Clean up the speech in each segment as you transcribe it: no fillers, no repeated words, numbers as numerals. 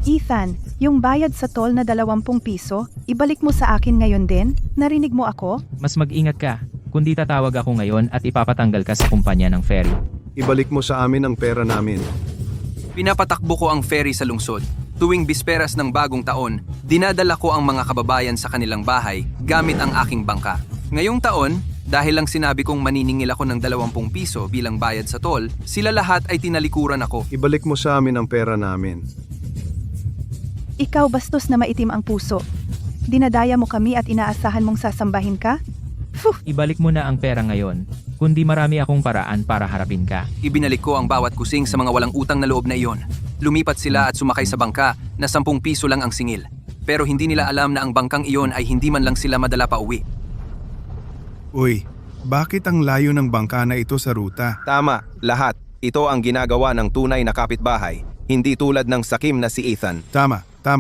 Ethan, yung bayad sa toll na 20 piso, ibalik mo sa akin ngayon din? Narinig mo ako? Mas mag-ingat ka, kundi tatawag ako ngayon at ipapatanggal ka sa kumpanya ng ferry. Ibalik mo sa amin ang pera namin. Pinapatakbo ko ang ferry sa lungsod. Tuwing bisperas ng bagong taon, dinadala ko ang mga kababayan sa kanilang bahay gamit ang aking bangka. Ngayong taon, dahil lang sinabi kong maniningil ako ng 20 piso bilang bayad sa toll, sila lahat ay tinalikuran ako. Ibalik mo sa amin ang pera namin. Ikaw bastos na maitim ang puso. Dinadaya mo kami at inaasahan mong sasambahin ka? Fuh! Ibalik mo na ang pera ngayon, kundi marami akong paraan para harapin ka. Ibinalik ko ang bawat kusing sa mga walang utang na loob na iyon. Lumipat sila at sumakay sa bangka na 10 piso lang ang singil. Pero hindi nila alam na ang bangkang iyon ay hindi man lang sila madala pa uwi. Uy, bakit ang layo ng bangka na ito sa ruta? Tama, lahat. Ito ang ginagawa ng tunay na kapitbahay. Hindi tulad ng sakim na si Ethan. Tama. 5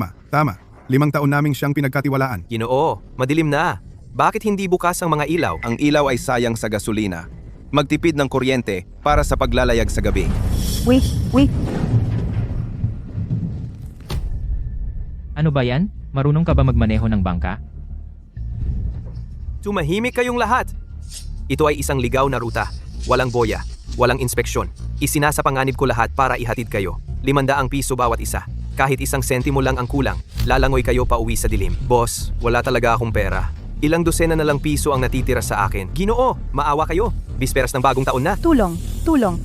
taon naming siyang pinagkatiwalaan. Ginoo, madilim na. Bakit hindi bukas ang mga ilaw? Ang ilaw ay sayang sa gasolina. Magtipid ng kuryente para sa paglalayag sa gabi. Wait. Ano ba yan? Marunong ka ba magmaneho ng bangka? Tumahimik kayong lahat. Ito ay isang ligaw na ruta. Walang boya, walang inspeksyon. Isinasapanganib ko lahat para ihatid kayo. 500 piso bawat isa. Kahit 1 sentimo lang ang kulang, lalangoy kayo pa uwi sa dilim. Boss, wala talaga akong pera. Ilang dosena na lang piso ang natitira sa akin. Ginoo, maawa kayo. Bisperas ng bagong taon na. Tulong.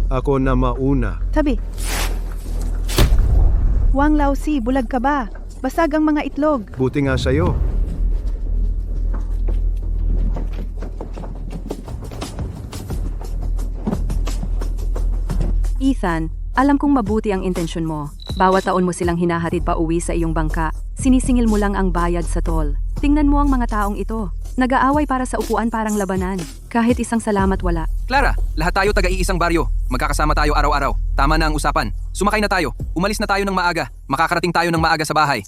Ako na mauna. Tabi. Wang Lausi, bulag ka ba? Basag ang mga itlog. Buti nga sa'yo. Ethan, alam kong mabuti ang intensyon mo. Bawat taon mo silang hinahatid pa uwi sa iyong bangka. Sinisingil mo lang ang bayad sa toll. Tingnan mo ang mga taong ito. Nag-aaway para sa upuan parang labanan. Kahit isang salamat wala. Clara, lahat tayo taga-iisang baryo. Magkakasama tayo araw-araw. Tama na ang usapan. Sumakay na tayo. Umalis na tayo ng maaga. Makakarating tayo ng maaga sa bahay.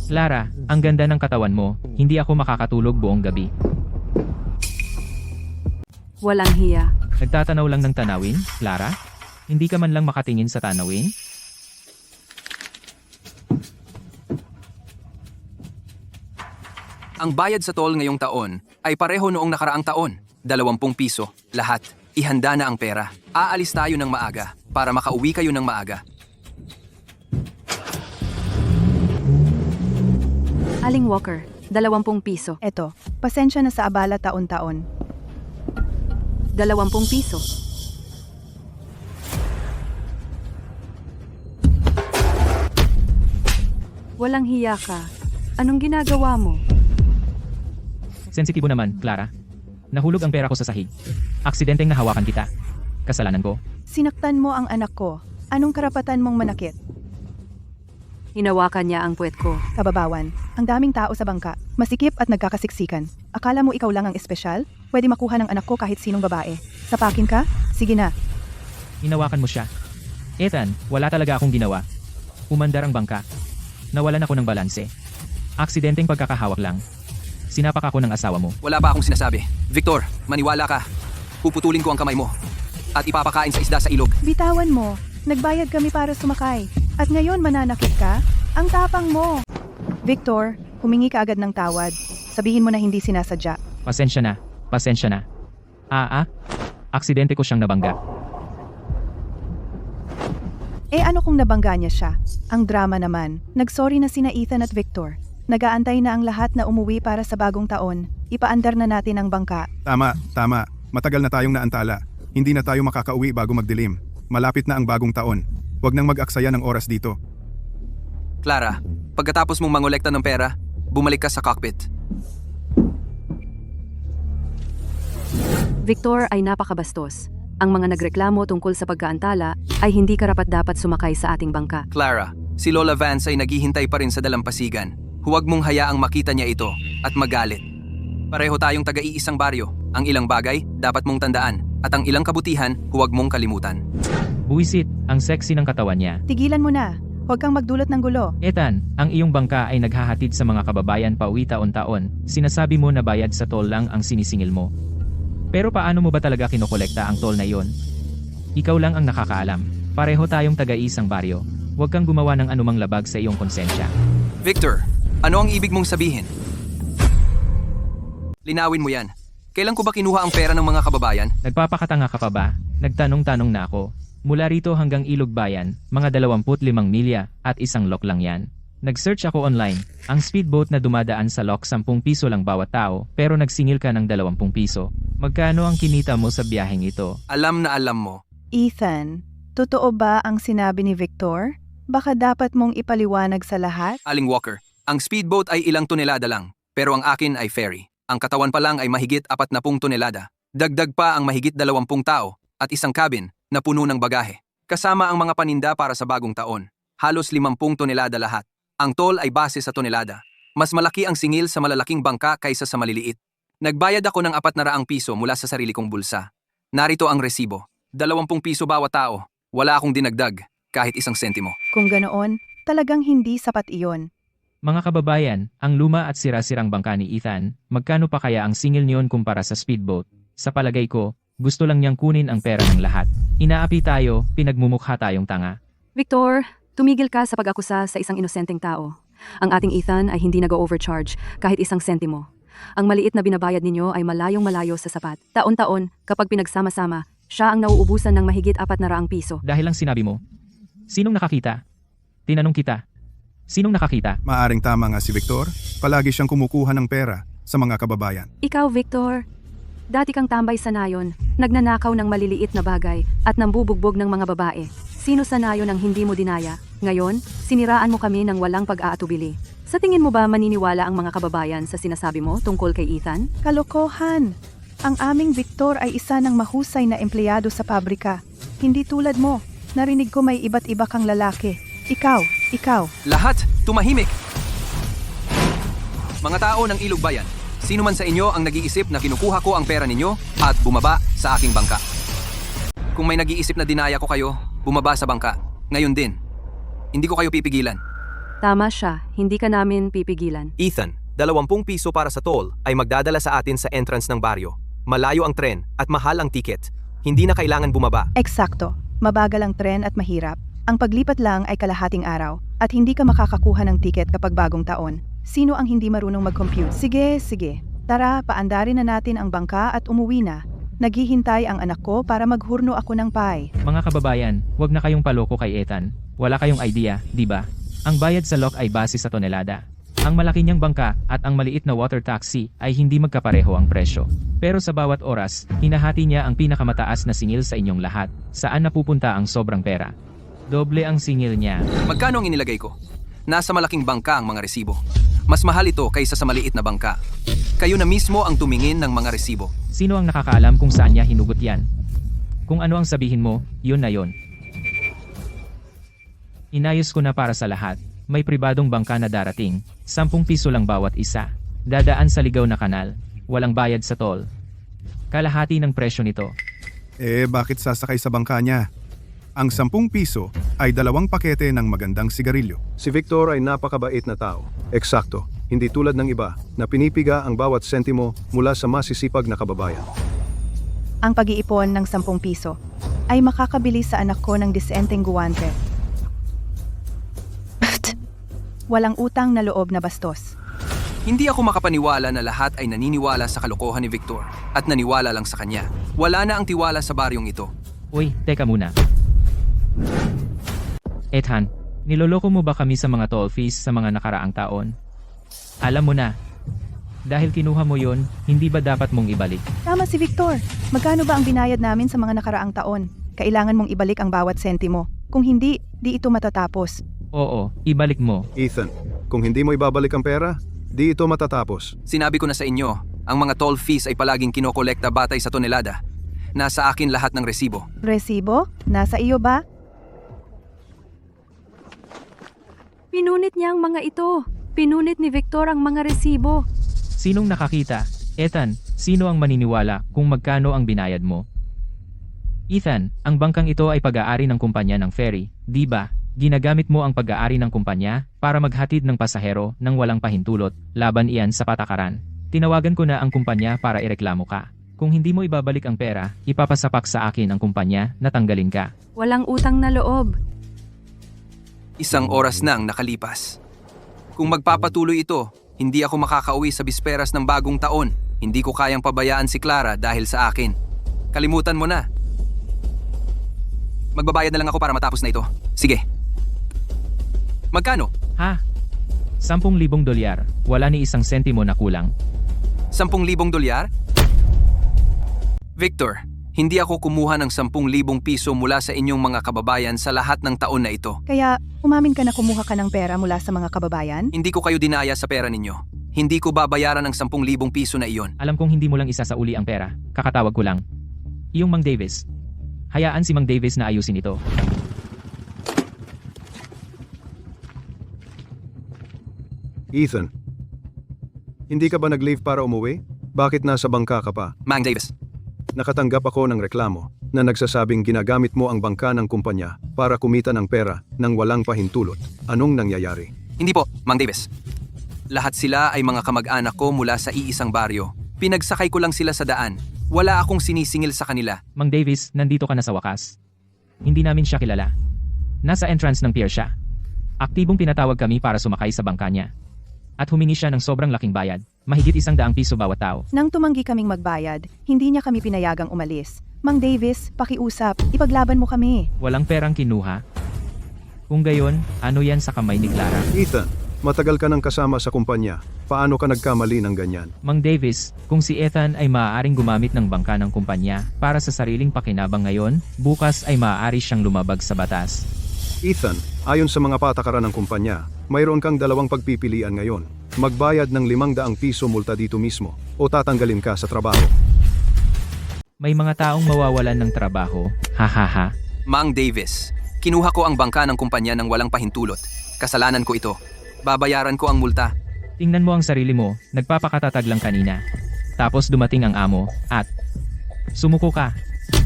Clara, ang ganda ng katawan mo, hindi ako makakatulog buong gabi. Walang hiya. Nagtatanaw lang ng tanawin, Clara? Hindi ka man lang makatingin sa tanawin? Ang bayad sa toll ngayong taon ay pareho noong nakaraang taon. 20 piso. Lahat. Ihanda na ang pera. Aalis tayo ng maaga para makauwi kayo ng maaga. Aling Walker, 20 piso. Eto, pasensya na sa abala taon-taon. 20 piso. Walang hiya ka. Anong ginagawa mo? Sensitibo naman, Clara. Nahulog ang pera ko sa sahig. Aksidenteng nahawakan kita. Kasalanan ko. Sinaktan mo ang anak ko. Anong karapatan mong manakit? Hinawakan niya ang puwet ko. Kababawan, ang daming tao sa bangka. Masikip at nagkakasiksikan. Akala mo ikaw lang ang espesyal? Pwede makuha ng anak ko kahit sinong babae. Sapakin ka? Sige na. Hinawakan mo siya. Ethan, wala talaga akong ginawa. Umandar ang bangka. Nawalan ako ng balanse. Aksidenteng pagkakahawak lang. Sinapak ako ng asawa mo. Wala pa akong sinasabi. Victor, maniwala ka. Puputulin ko ang kamay mo. At ipapakain sa isda sa ilog. Bitawan mo. Nagbayad kami para sumakay. At ngayon mananakit ka? Ang tapang mo. Victor, humingi ka agad ng tawad. Sabihin mo na hindi sinasadya. Pasensya na. Aksidente ko siyang nabangga. Ano kung nabangga niya siya? Ang drama naman. Nagsorry na sina Ethan at Victor. Nagaantay na ang lahat na umuwi para sa bagong taon. Ipaandar na natin ang bangka. Tama. Matagal na tayong naantala. Hindi na tayo makakauwi bago magdilim. Malapit na ang bagong taon. Huwag nang mag-aksaya ng oras dito. Clara, pagkatapos mong mangolekta ng pera, bumalik ka sa cockpit. Victor ay napakabastos. Ang mga nagreklamo tungkol sa pagkaantala ay hindi karapat-dapat sumakay sa ating bangka. Clara, si Lola Vance ay naghihintay pa rin sa dalampasigan. Huwag mong hayaang makita niya ito at magalit. Pareho tayong taga-iisang baryo. Ang ilang bagay, dapat mong tandaan. At ang ilang kabutihan, huwag mong kalimutan. Buwisit, ang sexy ng katawan niya. Tigilan mo na. Huwag kang magdulot ng gulo. Ethan, ang iyong bangka ay naghahatid sa mga kababayan pauwi taon-taon. Sinasabi mo na bayad sa toll lang ang sinisingil mo. Pero paano mo ba talaga kinokolekta ang toll na iyon? Ikaw lang ang nakakaalam. Pareho tayong taga-isang baryo. Huwag kang gumawa ng anumang labag sa iyong konsensya. Victor, ano ang ibig mong sabihin? Linawin mo yan. Kailan ko ba kinuha ang pera ng mga kababayan? Nagpapakatanga ka pa ba? Nagtanong-tanong na ako. Mula rito hanggang Ilog Bayan, mga 25 milya at isang lock lang yan. Nag-search ako online. Ang speedboat na dumadaan sa lock 10 piso lang bawat tao, pero nagsingil ka ng 20 piso. Magkano ang kinita mo sa biyaheng ito? Alam na alam mo. Ethan, totoo ba ang sinabi ni Victor? Baka dapat mong ipaliwanag sa lahat? Aling Walker, ang speedboat ay ilang tonelada lang, pero ang akin ay ferry. Ang katawan pa lang ay mahigit 40 tonelada. Dagdag pa ang mahigit 20 tao at isang cabin na puno ng bagahe. Kasama ang mga paninda para sa bagong taon. Halos 50 tonelada lahat. Ang toll ay base sa tonelada. Mas malaki ang singil sa malalaking bangka kaysa sa maliliit. Nagbayad ako ng 400 piso mula sa sarili kong bulsa. Narito ang resibo. 20 piso bawat tao. Wala akong dinagdag, kahit isang sentimo. Kung ganoon, talagang hindi sapat iyon. Mga kababayan, ang luma at sira-sirang bangka ni Ethan, magkano pa kaya ang singil niyon kumpara sa speedboat? Sa palagay ko, gusto lang niyang kunin ang pera ng lahat. Inaapi tayo, pinagmumukha tayong tanga. Victor, tumigil ka sa pag-akusa sa isang inosenteng tao. Ang ating Ethan ay hindi nag-overcharge kahit isang sentimo. Ang maliit na binabayad ninyo ay malayong-malayo sa sapat. Taon-taon, kapag pinagsama-sama, siya ang nauubusan ng mahigit 400 piso. Dahil lang sinabi mo, sinong nakakita? Tinanong kita. Sinong nakakita? Maaring tama nga si Victor, palagi siyang kumukuha ng pera sa mga kababayan. Ikaw, Victor, dati kang tambay sa nayon, nagnanakaw ng maliliit na bagay at nambubugbog ng mga babae. Sino sa nayon ang hindi mo dinaya? Ngayon, siniraan mo kami ng walang pag-aatubili. Sa tingin mo ba maniniwala ang mga kababayan sa sinasabi mo tungkol kay Ethan? Kalokohan! Ang aming Victor ay isa ng mahusay na empleyado sa pabrika. Hindi tulad mo. Narinig ko may iba't iba kang lalaki. Ikaw. Lahat, tumahimik! Mga tao ng Ilog Bayan, sino man sa inyo ang nag-iisip na kinukuha ko ang pera ninyo at bumaba sa aking bangka? Kung may nag-iisip na dinaya ko kayo, bumaba sa bangka. Ngayon din. Hindi ko kayo pipigilan. Tama siya, hindi ka namin pipigilan. Ethan, 20 piso para sa toll ay magdadala sa atin sa entrance ng baryo. Malayo ang tren at mahal ang ticket. Hindi na kailangan bumaba. Eksakto. Mabagal ang tren at mahirap. Ang paglipat lang ay kalahating araw at hindi ka makakakuha ng tiket kapag bagong taon. Sino ang hindi marunong mag-compute? Sige. Tara, paandarin na natin ang bangka at umuwi na. Naghihintay ang anak ko para maghurno ako ng pie. Mga kababayan, huwag na kayong paloko kay Ethan. Wala kayong idea, di ba? Ang bayad sa lock ay base sa tonelada. Ang malaki niyang bangka at ang maliit na water taxi ay hindi magkapareho ang presyo. Pero sa bawat oras, hinahati niya ang pinakamataas na singil sa inyong lahat. Saan napupunta ang sobrang pera? Doble ang singil niya. Magkano ang inilagay ko? Nasa malaking bangka ang mga resibo. Mas mahal ito kaysa sa maliit na bangka. Kayo na mismo ang tumingin ng mga resibo. Sino ang nakakaalam kung saan niya hinugot yan? Kung ano ang sabihin mo, yun na yun. Inayos ko na para sa lahat. May pribadong bangka na darating. 10 piso lang bawat isa. Dadaan sa ligaw na kanal. Walang bayad sa toll. Kalahati ng presyo nito. Bakit sasakay sa bangka niya? Ang 10 piso ay 2 pakete ng magandang sigarilyo. Si Victor ay napakabait na tao. Eksakto, hindi tulad ng iba na pinipiga ang bawat sentimo mula sa masisipag na kababayan. Ang pag-iipon ng 10 piso ay makakabili sa anak ko ng disenteng guwante. Walang utang na loob na bastos. Hindi ako makapaniwala na lahat ay naniniwala sa kalokohan ni Victor at naniwala lang sa kanya. Wala na ang tiwala sa baryong ito. Uy, teka muna. Ethan, niloloko mo ba kami sa mga toll fees sa mga nakaraang taon? Alam mo na. Dahil kinuha mo yon, hindi ba dapat mong ibalik? Tama si Victor. Magkano ba ang binayad namin sa mga nakaraang taon? Kailangan mong ibalik ang bawat sentimo. Kung hindi, di ito matatapos. Oo, ibalik mo. Ethan, kung hindi mo ibabalik ang pera, di ito matatapos. Sinabi ko na sa inyo, ang mga toll fees ay palaging kinokolekta batay sa tonelada. Nasa akin lahat ng resibo. Resibo? Nasa iyo ba? Pinunit niya ang mga ito. Pinunit ni Victor ang mga resibo. Sinong nakakita? Ethan, sino ang maniniwala kung magkano ang binayad mo? Ethan, ang bangkang ito ay pag-aari ng kumpanya ng ferry, di ba? Ginagamit mo ang pag-aari ng kumpanya para maghatid ng pasahero ng walang pahintulot, laban iyan sa patakaran. Tinawagan ko na ang kumpanya para ireklamo ka. Kung hindi mo ibabalik ang pera, ipapasapak sa akin ang kumpanya na tanggalin ka. Walang utang na loob. Isang oras nang nakalipas. Kung magpapatuloy ito, hindi ako makakauwi sa bisperas ng bagong taon. Hindi ko kayang pabayaan si Clara dahil sa akin. Kalimutan mo na. Magbabayad na lang ako para matapos na ito. Sige. Magkano? Ha? 10,000 dolyar. Wala ni isang sentimo na kulang. 10,000 dolyar? Victor, hindi ako kumuha ng 10,000 piso mula sa inyong mga kababayan sa lahat ng taon na ito. Kaya, umamin ka na kumuha ka ng pera mula sa mga kababayan? Hindi ko kayo dinaya sa pera ninyo. Hindi ko babayaran ng 10,000 piso na iyon. Alam kong hindi mo lang isa sa uli ang pera. Kakatawag ko lang. Iyong Mang Davis. Hayaan si Mang Davis na ayusin ito. Ethan, hindi ka ba nag-leave para umuwi? Bakit nasa bangka ka pa? Mang Davis, Nakatanggap ako ng reklamo na nagsasabing ginagamit mo ang bangka ng kumpanya para kumita ng pera nang walang pahintulot. Anong nangyayari? hindi po, Mang Davis. Lahat sila ay mga kamag-anak ko mula sa iisang baryo. Pinagsakay ko lang sila sa daan. Wala akong sinisingil sa kanila. Mang Davis, nandito ka na sa wakas. Hindi namin siya kilala. Nasa entrance ng pier siya. Aktibong pinatawag kami para sumakay sa bangka niya. At humingi siya ng sobrang laking bayad, mahigit 100 piso bawat tao. Nang tumanggi kaming magbayad, hindi niya kami pinayagang umalis. Mang Davis, pakiusap, ipaglaban mo kami. Walang perang kinuha. Kung gayon, ano yan sa kamay ni Clara? Ethan, matagal ka nang kasama sa kumpanya. Paano ka nagkamali ng ganyan? Mang Davis, kung si Ethan ay maaaring gumamit ng bangka ng kumpanya para sa sariling pakinabang ngayon, bukas ay maaari siyang lumabag sa batas. Ethan, ayon sa mga patakaran ng kumpanya, mayroon kang dalawang pagpipilian ngayon. Magbayad ng 500 piso multa dito mismo o tatanggalin ka sa trabaho. May mga taong mawawalan ng trabaho, hahaha. Mang Davis, kinuha ko ang bangka ng kumpanya ng walang pahintulot. Kasalanan ko ito. Babayaran ko ang multa. Tingnan mo ang sarili mo, nagpapakatatag lang kanina. Tapos dumating ang amo, at sumuko ka.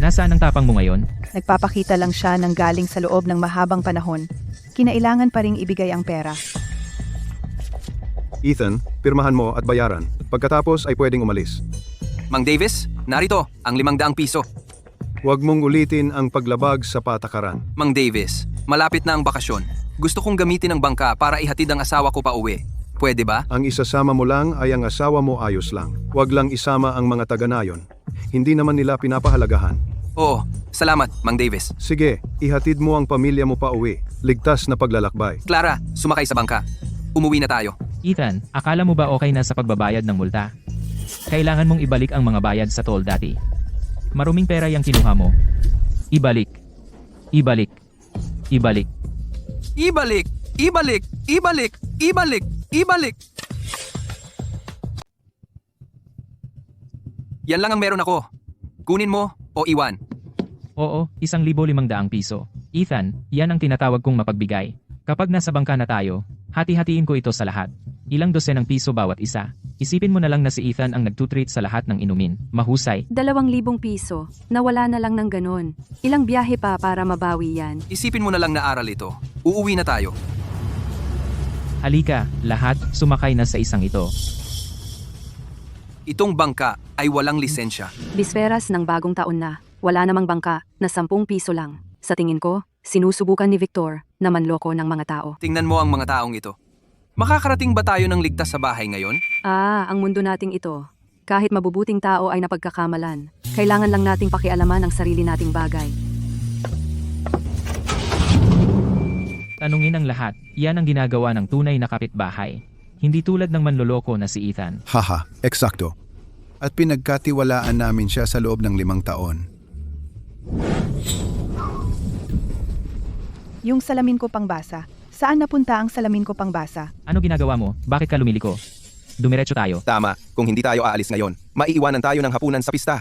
Nasaan ang tapang mo ngayon? Nagpapakita lang siya ng galing sa loob ng mahabang panahon. Kinailangan pa ring ibigay ang pera. Ethan, pirmahan mo at bayaran. Pagkatapos ay pwedeng umalis. Mang Davis, narito ang 500 piso. Huwag mong ulitin ang paglabag sa patakaran. Mang Davis, malapit na ang bakasyon. Gusto kong gamitin ang bangka para ihatid ang asawa ko pa uwi. Pwede ba? Ang isasama mo lang ay ang asawa mo, ayos lang. Huwag lang isama ang mga taga-nayon. Hindi naman nila pinapahalagahan. Oo, salamat, Mang Davis. Sige, ihatid mo ang pamilya mo pa uwi. Ligtas na paglalakbay. Clara, sumakay sa bangka. Umuwi na tayo. Ethan, akala mo ba okay na sa pagbabayad ng multa? Kailangan mong ibalik ang mga bayad sa toll dati. Maruming pera yung kinuha mo. Ibalik. Ibalik. Ibalik. Ibalik! Ibalik! Ibalik! Ibalik! Ibalik! Yan lang ang meron ako. Kunin mo o iwan. Oo, 1,500 piso. Ethan, yan ang tinatawag kong mapagbigay. Kapag nasa bangka na tayo, hati-hatiin ko ito sa lahat. Ilang dosenang piso bawat isa. Isipin mo na lang na si Ethan ang nagtutreat sa lahat ng inumin. Mahusay. 2,000 piso. Nawala na lang ng ganon. Ilang biyahe pa para mabawi yan. Isipin mo na lang na aral ito. Uuwi na tayo. Halika, lahat, sumakay na sa isang ito. Itong bangka ay walang lisensya. Bisperas ng bagong taon na. Wala namang bangka na 10 piso lang. Sa tingin ko, sinusubukan ni Victor na manloko ng mga tao. Tingnan mo ang mga taong ito. Makakarating ba tayo ng ligtas sa bahay ngayon? Ang mundo nating ito. Kahit mabubuting tao ay napagkakamalan. Kailangan lang nating pakialaman ang sarili nating bagay. Tanungin ang lahat, yan ang ginagawa ng tunay na kapitbahay. Hindi tulad ng manloloko na si Ethan. Haha, eksakto. At pinagkatiwalaan namin siya sa loob ng 5 taon. Yung salamin ko pangbasa. Saan napunta ang salamin ko pangbasa? Ano ginagawa mo? Bakit ka lumiliko? Dumiretso tayo. Tama, kung hindi tayo aalis ngayon, maiiwanan tayo ng hapunan sa pista.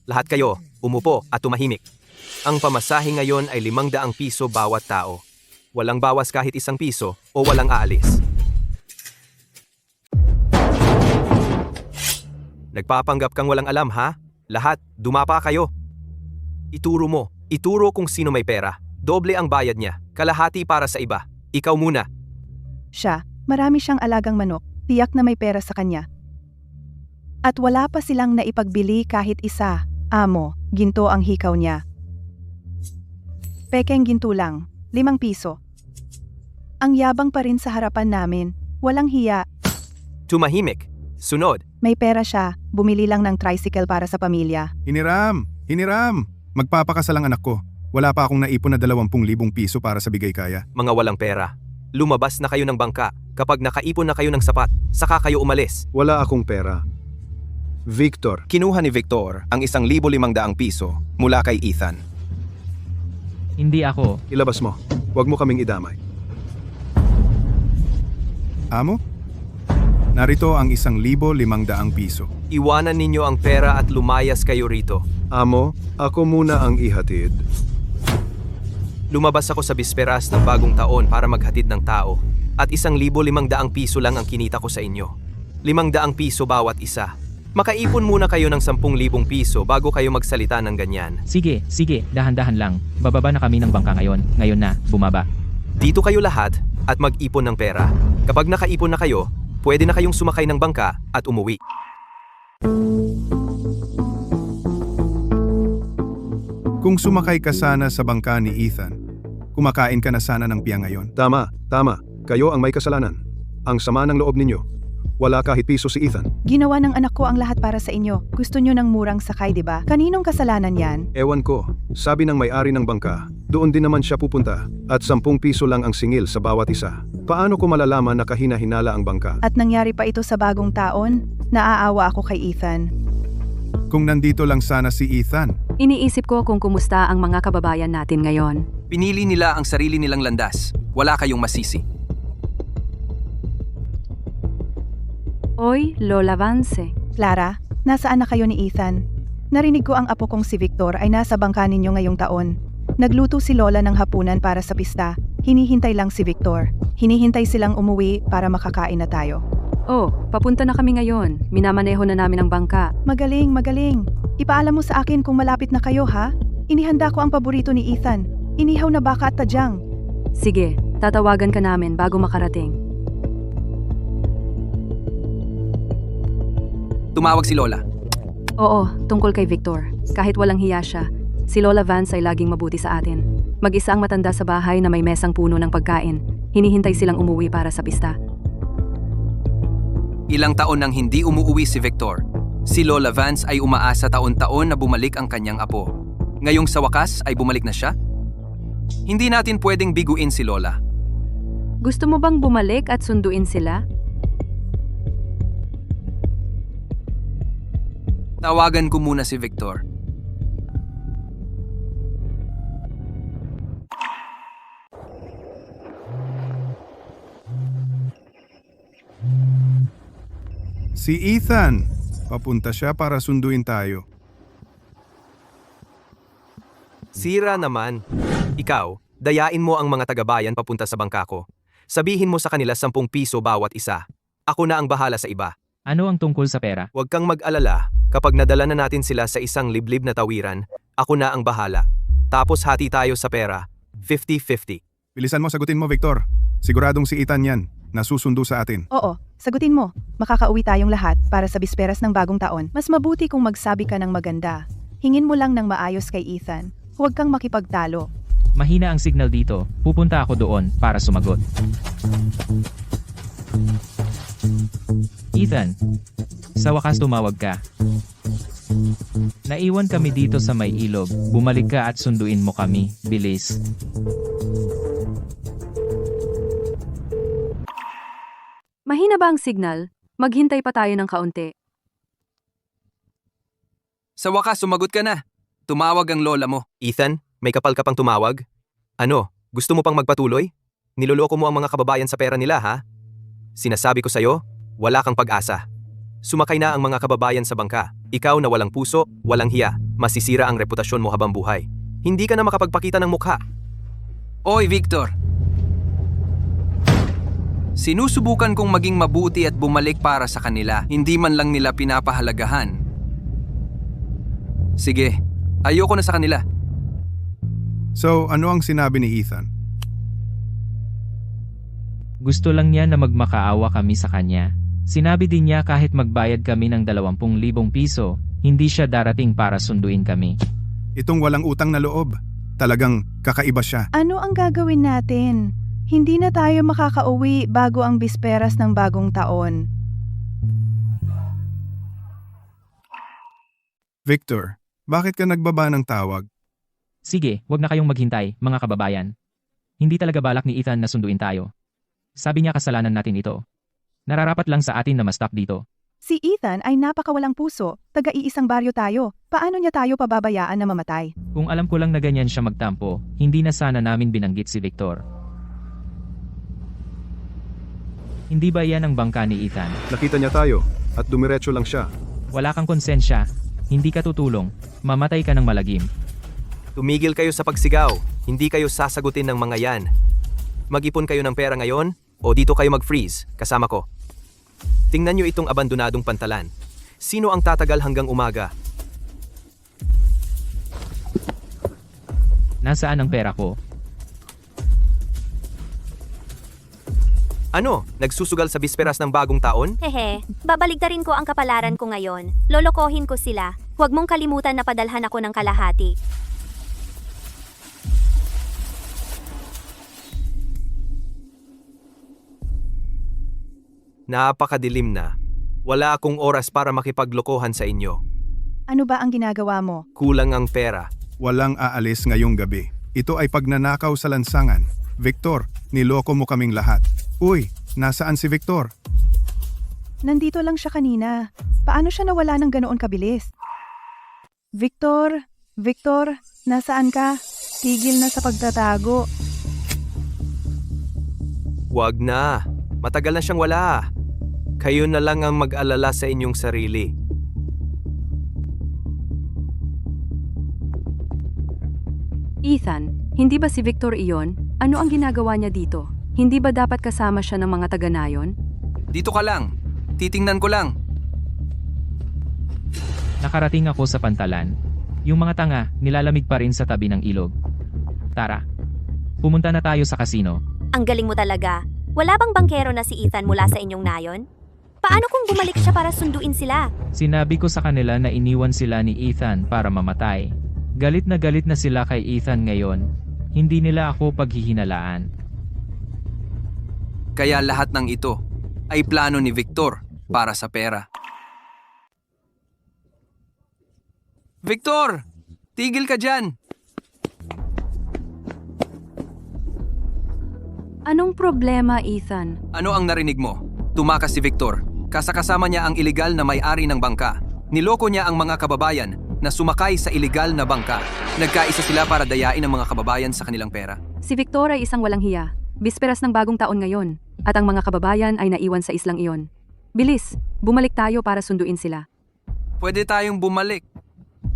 Lahat kayo, umupo at tumahimik. Ang pamasahe ngayon ay 500 piso bawat tao. Walang bawas kahit 1 piso o walang aalis. Nagpapanggap kang walang alam, ha? Lahat, dumapa kayo. Ituro kung sino may pera. Doble ang bayad niya, kalahati para sa iba. Ikaw muna. Siya, marami siyang alagang manok. Tiyak na may pera sa kanya. At wala pa silang naipagbili kahit isa. Amo, ginto ang hikaw niya. Pekeng ginto lang, 5 piso. Ang yabang pa rin sa harapan namin, walang hiya. Tumahimik. Sunod. May pera siya, bumili lang ng tricycle para sa pamilya. Hiniram! Hiniram! Magpapakasal ang anak ko. Wala pa akong naipon na 20,000 piso para sa bigay kaya. Mga walang pera. Lumabas na kayo ng bangka. Kapag nakaipon na kayo ng sapat, saka kayo umalis. Wala akong pera. Victor, Kinuha ni Victor ang 1,500 piso mula kay Ethan. Hindi ako. ilabas mo. Huwag mo kaming idamay. Amo? Narito ang 1,500 piso. Iwanan ninyo ang pera at lumayas kayo rito. Amo, ako muna ang ihatid. Lumabas ako sa bisperas ng bagong taon para maghatid ng tao. At 1,500 piso lang ang kinita ko sa inyo. 500 piso bawat isa. Makaipon muna kayo ng 10,000 piso bago kayo magsalita ng ganyan. Sige, dahan-dahan lang. Bababa na kami ng bangka ngayon. Ngayon na, bumaba. Dito kayo lahat at mag-ipon ng pera. Kapag nakaipon na kayo, pwede na kayong sumakay ng bangka at umuwi. Kung sumakay ka sana sa bangka ni Ethan, kumakain ka na sana ng piya ngayon. Tama. Kayo ang may kasalanan. Ang sama ng loob ninyo. Wala kahit piso si Ethan. Ginawa ng anak ko ang lahat para sa inyo. Gusto nyo ng murang sakay, di ba? Kaninong kasalanan yan? Ewan ko. Sabi ng may-ari ng bangka, doon din naman siya pupunta. At 10 piso lang ang singil sa bawat isa. Paano ko malalaman na kahina-hinala ang bangka? At nangyari pa ito sa bagong taon? Naaawa ako kay Ethan. Kung nandito lang sana si Ethan, Iniisip ko kung kumusta ang mga kababayan natin ngayon. Pinili nila ang sarili nilang landas. Wala kayong masisi. Oy, Lola Vance. Clara, nasaan na kayo ni Ethan? Narinig ko ang apo kong si Victor ay nasa bangka ninyo ngayong taon. Nagluto si Lola ng hapunan para sa pista. Hinihintay lang si Victor. Hinihintay silang umuwi para makakain na tayo. Oh, papunta na kami ngayon. Minamaneho na namin ang bangka. Magaling. Ipaalam mo sa akin kung malapit na kayo, ha? Inihanda ko ang paborito ni Ethan. Inihaw na baka at tadyang. Sige, tatawagan ka namin bago makarating. Tumawag si Lola. Oo, tungkol kay Victor. Kahit walang hiya siya, si Lola Vance ay laging mabuti sa atin. Mag-isa ang matanda sa bahay na may mesang puno ng pagkain. Hinihintay silang umuwi para sa pista. Ilang taon nang hindi umuuwi si Victor. Si Lola Vance ay umaasa taon-taon na bumalik ang kanyang apo. Ngayong sa wakas ay bumalik na siya? Hindi natin pwedeng biguin si Lola. Gusto mo bang bumalik at sunduin sila? Tawagan ko muna si Victor. si Ethan. Papunta siya para sunduin tayo. Sira naman. Ikaw, dayain mo ang mga taga-bayan papunta sa bangka ko. Sabihin mo sa kanila 10 piso bawat isa. Ako na ang bahala sa iba. Ano ang tungkol sa pera? Huwag kang mag-alala. Kapag nadala na natin sila sa isang liblib na tawiran, ako na ang bahala. Tapos hati tayo sa pera. 50-50. Bilisan mo, sagutin mo, Victor. Siguradong si Ethan yan. Nasusundo sa atin. Oo, sagutin mo. Makakauwi tayong lahat para sa bisperas ng bagong taon. Mas mabuti kung magsabi ka ng maganda. Hingin mo lang ng maayos kay Ethan. Huwag kang makipagtalo. Mahina ang signal dito. Pupunta ako doon para sumagot. Ethan, sa wakas tumawag ka. Naiwan kami dito sa may ilog. Bumalik ka at sunduin mo kami. Bilis. Mahina ba ang signal? Maghintay pa tayo ng kaunti. Sa wakas, sumagot ka na. Tumawag ang lola mo. Ethan, may kapal ka pang tumawag? Ano, gusto mo pang magpatuloy? Niloloko mo ang mga kababayan sa pera nila, ha? Sinasabi ko sa'yo, wala kang pag-asa. Sumakay na ang mga kababayan sa bangka. Ikaw na walang puso, walang hiya, masisira ang reputasyon mo habang buhay. Hindi ka na makapagpakita ng mukha. Oy, Victor. Sinusubukan kong maging mabuti at bumalik para sa kanila. Hindi man lang nila pinapahalagahan. Sige, ayoko na sa kanila. So, ano ang sinabi ni Ethan? Gusto lang niya na magmakaawa kami sa kanya. Sinabi din niya kahit magbayad kami ng 20,000 piso, hindi siya darating para sunduin kami. Itong walang utang na loob. Talagang kakaiba siya. Ano ang gagawin natin? Hindi na tayo makakauwi bago ang bisperas ng bagong taon. Victor, bakit ka nagbaba ng tawag? Sige, wag na kayong maghintay, mga kababayan. Hindi talaga balak ni Ethan na sunduin tayo. Sabi niya kasalanan natin ito. Nararapat lang sa atin na ma-stop dito. Si Ethan ay napakawalang puso, taga-iisang baryo tayo. Paano niya tayo pababayaan na mamatay? Kung alam ko lang na ganyan siya magtampo, hindi na sana namin binanggit si Victor. Hindi ba yan ang bangka ni Ethan? Nakita niya tayo at dumiretso lang siya. Wala kang konsensya, hindi ka tutulong, mamatay ka ng malagim. Tumigil kayo sa pagsigaw. Hindi kayo sasagutin ng mga yan. Mag-ipon kayo ng pera ngayon o dito kayo mag-freeze kasama ko. Tingnan nyo itong abandonadong pantalan. Sino ang tatagal hanggang umaga? Nasaan ang pera ko? Ano? Nagsusugal sa bisperas ng bagong taon? Hehe, babaligtarin ko ang kapalaran ko ngayon. Lolokohin ko sila. Huwag mong kalimutan na padalhan ako ng kalahati. Napakadilim na. Wala akong oras para makipaglokohan sa inyo. Ano ba ang ginagawa mo? Kulang ang pera. Walang aalis ngayong gabi. Ito ay pagnanakaw sa lansangan. Victor, niloko mo kaming lahat. Uy, nasaan si Victor? Nandito lang siya kanina. Paano siya nawala ng ganoon kabilis? Victor, nasaan ka? Tigil na sa pagtatago. Wag na. Matagal na siyang wala. Kayo na lang ang mag-alala sa inyong sarili. Ethan, hindi ba si Victor iyon? Ano ang ginagawa niya dito? Hindi ba dapat kasama siya ng mga taga-nayon? Dito ka lang. Titingnan ko lang. Nakarating ako sa pantalan. Yung mga tanga, nilalamig pa rin sa tabi ng ilog. Tara, pumunta na tayo sa kasino. Ang galing mo talaga. Wala bang bangkero na si Ethan mula sa inyong nayon? Paano kung bumalik siya para sunduin sila? Sinabi ko sa kanila na iniwan sila ni Ethan para mamatay. Galit na sila kay Ethan ngayon. Hindi nila ako paghihinalaan. Kaya lahat ng ito ay plano ni Victor para sa pera. Victor! Tigil ka dyan! Anong problema, Ethan? Ano ang narinig mo? Tumakas si Victor. Kasakasama niya ang iligal na may-ari ng bangka. Niloko niya ang mga kababayan na sumakay sa iligal na bangka. Nagkaisa sila para dayain ang mga kababayan sa kanilang pera. Si Victor ay isang walang hiya. Bisperas ng bagong taon ngayon. At ang mga kababayan ay naiwan sa islang iyon. Bilis, bumalik tayo para sunduin sila. Pwede tayong bumalik.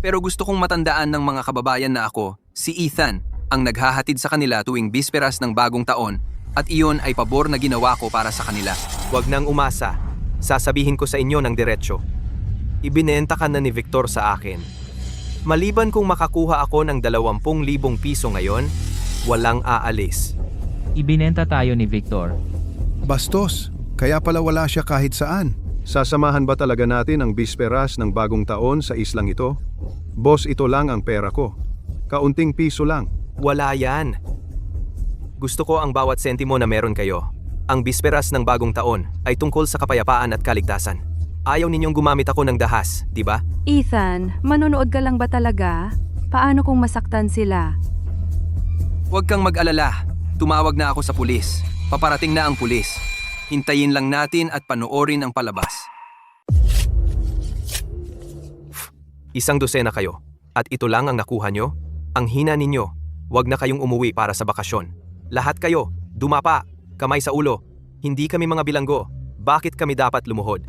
Pero gusto kong matandaan ng mga kababayan na ako, si Ethan, ang naghahatid sa kanila tuwing bisperas ng bagong taon at iyon ay pabor na ginawa ko para sa kanila. Huwag nang umasa. Sasabihin ko sa inyo ng diretsyo. Ibinenta ka na ni Victor sa akin. Maliban kung makakuha ako ng 20,000 piso ngayon, walang aalis. Ibinenta tayo ni Victor. Bastos, kaya pala wala siya kahit saan. Sasamahan ba talaga natin ang bisperas ng bagong taon sa islang ito? Boss, ito lang ang pera ko. Kaunting piso lang. Wala yan. Gusto ko ang bawat sentimo na meron kayo. Ang bisperas ng bagong taon ay tungkol sa kapayapaan at kaligtasan. Ayaw ninyong gumamit ako ng dahas, di ba? Ethan, manonood ka lang ba talaga? Paano kung masaktan sila? Huwag kang mag-alala. Tumawag na ako sa pulis. Paparating na ang pulis. Hintayin lang natin at panoorin ang palabas. Isang dosena kayo. At ito lang ang nakuha nyo? Ang hina ninyo. Huwag na kayong umuwi para sa bakasyon. Lahat kayo, dumapa, kamay sa ulo. Hindi kami mga bilanggo. Bakit kami dapat lumuhod?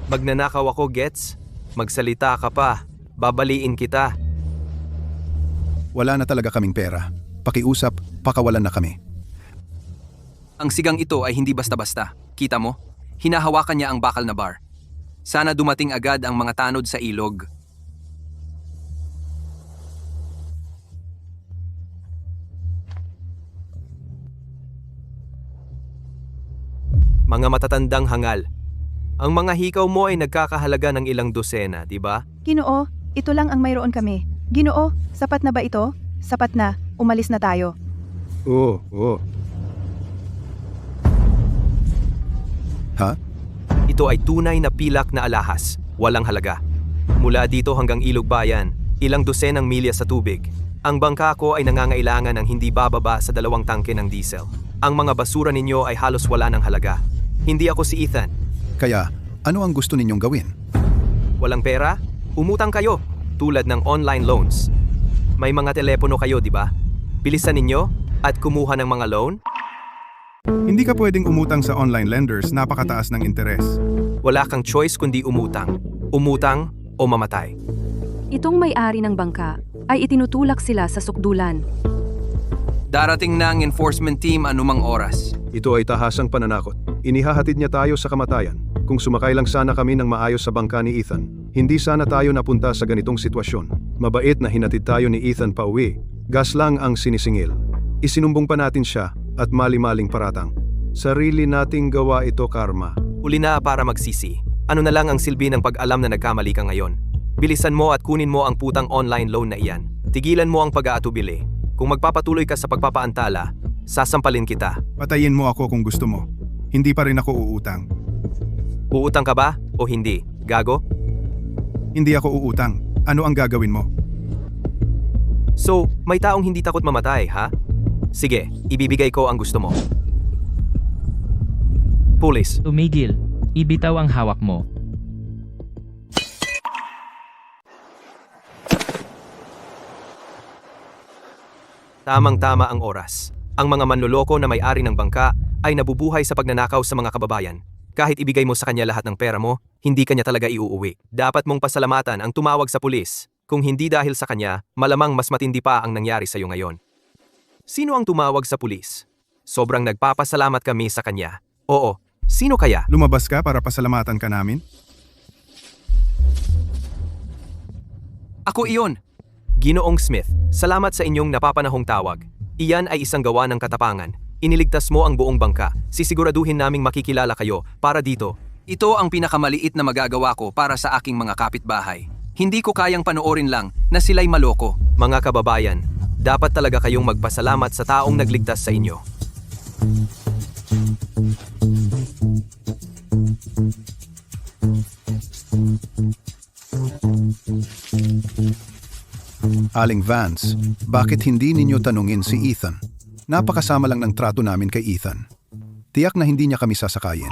Magnanakaw ako, gets? Magsalita ka pa. Babaliin kita. Wala na talaga kaming pera. Pakiusap, pakawalan na kami. Ang sigang ito ay hindi basta-basta. Kita mo? Hinahawakan niya ang bakal na bar. Sana dumating agad ang mga tanod sa ilog. Mga matatandang hangal, Ang mga hikaw mo ay nagkakahalaga ng ilang dosena, di ba? Ginoo, ito lang ang mayroon kami. Ginoo, sapat na ba ito? Sapat na, umalis na tayo. Oo, oo. Ha? Ito ay tunay na pilak na alahas, walang halaga. Mula dito hanggang Ilog Bayan, ilang dosenang milya sa tubig. Ang bangka ko ay nangangailangan ng hindi bababa sa 2 tangke ng diesel. Ang mga basura ninyo ay halos wala ng halaga. Hindi ako si Ethan. Kaya, ano ang gusto ninyong gawin? Walang pera? Umutang kayo, tulad ng online loans. May mga telepono kayo, di ba? Bilisan ninyo at kumuha ng mga loan? Hindi ka pwedeng umutang sa online lenders, napakataas ng interes. Wala kang choice kundi umutang. Umutang o mamatay. Itong may-ari ng bangka ay itinutulak sila sa sukdulan. Darating na ang enforcement team anumang oras. Ito ay tahasang pananakot. Inihahatid niya tayo sa kamatayan. Kung sumakay lang sana kami ng maayos sa bangka ni Ethan, hindi sana tayo napunta sa ganitong sitwasyon. Mabait na hinatid tayo ni Ethan pa uwi. Gas lang ang sinisingil. Isinumbong pa natin siya at mali-maling paratang. Sarili nating gawa ito, Karma. Uli na para magsisi. Ano na lang ang silbi ng pag-alam na nagkamali ka ngayon? Bilisan mo at kunin mo ang putang online loan na iyan. Tigilan mo ang pag-aatubili. Kung magpapatuloy ka sa pagpapaantala, sasampalin kita. Patayin mo ako kung gusto mo. Hindi pa rin ako uutang. Uutang ka ba o hindi? Gago? Hindi ako uutang. Ano ang gagawin mo? So, may taong hindi takot mamatay, ha? Sige, ibibigay ko ang gusto mo. Pulis. Tumigil. Ibitaw ang hawak mo. Tamang-tama ang oras. Ang mga manloloko na may-ari ng bangka ay nabubuhay sa pagnanakaw sa mga kababayan. Kahit ibigay mo sa kanya lahat ng pera mo, hindi kanya talaga iuuwi. Dapat mong pasalamatan ang tumawag sa pulis. Kung hindi dahil sa kanya, malamang mas matindi pa ang nangyari sa iyo ngayon. Sino ang tumawag sa pulis? Sobrang nagpapasalamat kami sa kanya. Oo, sino kaya? Lumabas ka para pasalamatan ka namin? Ako iyon. Ginoong Smith, salamat sa inyong napapanahong tawag. Iyan ay isang gawa ng katapangan. Iniligtas mo ang buong bangka. Sisiguraduhin naming makikilala kayo para dito. Ito ang pinakamaliit na magagawa ko para sa aking mga kapitbahay. Hindi ko kayang panoorin lang na sila'y maloko. Mga kababayan, dapat talaga kayong magpasalamat sa taong nagligtas sa inyo. Aling Vance, bakit hindi ninyo tanungin si Ethan? Napakasama lang ng trato namin kay Ethan. Tiyak na hindi niya kami sasakayin.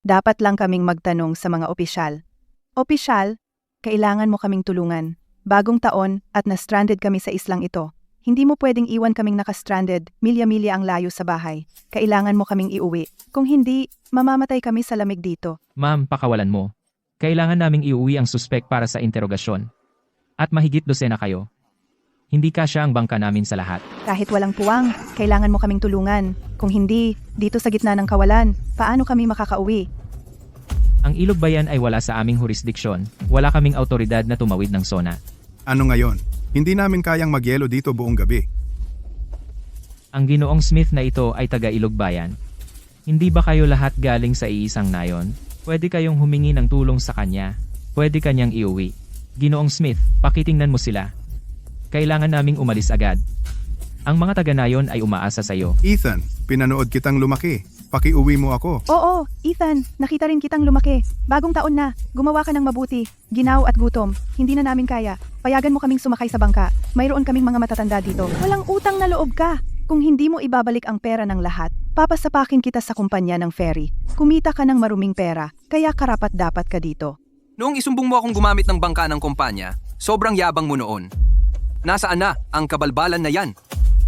Dapat lang kaming magtanong sa mga opisyal. Opisyal, kailangan mo kaming tulungan. Bagong taon at na-stranded kami sa islang ito. Hindi mo pwedeng iwan kaming naka-stranded, milya-milya ang layo sa bahay. Kailangan mo kaming iuwi. Kung hindi, mamamatay kami sa lamig dito. Ma'am, pakawalan mo. Kailangan naming iuwi ang suspek para sa interogasyon. At mahigit 12 kayo. Hindi kasya ang bangka namin sa lahat. Kahit walang puwang, kailangan mo kaming tulungan. Kung hindi, dito sa gitna ng kawalan, paano kami makakauwi? Ang Ilog Bayan ay wala sa aming jurisdiksyon. Wala kaming autoridad na tumawid ng SONA. Ano ngayon? Hindi namin kayang magyelo dito buong gabi. Ang Ginoong Smith na ito ay taga Ilog Bayan. Hindi ba kayo lahat galing sa iisang nayon? Pwede kayong humingi ng tulong sa kanya. Pwede kanyang iuwi. Ginoong Smith, pakitingnan mo sila. Kailangan naming umalis agad. Ang mga taga-nayon ay umaasa sa iyo. Ethan, pinanood kitang lumaki. Pakiuwi mo ako. Oo, Ethan, nakita rin kitang lumaki. Bagong taon na, gumawa ka ng mabuti. Ginaw at gutom, hindi na namin kaya. Payagan mo kaming sumakay sa bangka. Mayroon kaming mga matatanda dito. Walang utang na loob ka. Kung hindi mo ibabalik ang pera ng lahat, papasapakin kita sa kumpanya ng ferry. Kumita ka ng maruming pera, kaya karapat-dapat ka dito. Noong isumbong mo akong gumamit ng bangka ng kumpanya, sobrang yabang mo noon. Nasaan na ang kabalbalan na yan?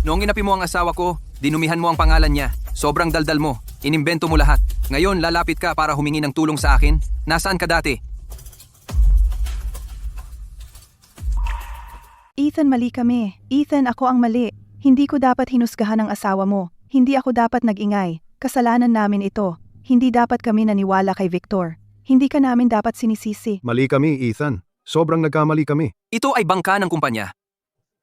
Noong inapi mo ang asawa ko, dinumihan mo ang pangalan niya. Sobrang daldal mo. Inimbento mo lahat. Ngayon, lalapit ka para humingi ng tulong sa akin. Nasaan ka dati? Ethan, mali kami. Ethan, ako ang mali. Hindi ko dapat hinusgahan ang asawa mo. Hindi ako dapat nag-ingay. Kasalanan namin ito. Hindi dapat kami naniwala kay Victor. Hindi ka namin dapat sinisisi. Mali kami, Ethan. Sobrang nagkamali kami. Ito ay bangka ng kumpanya.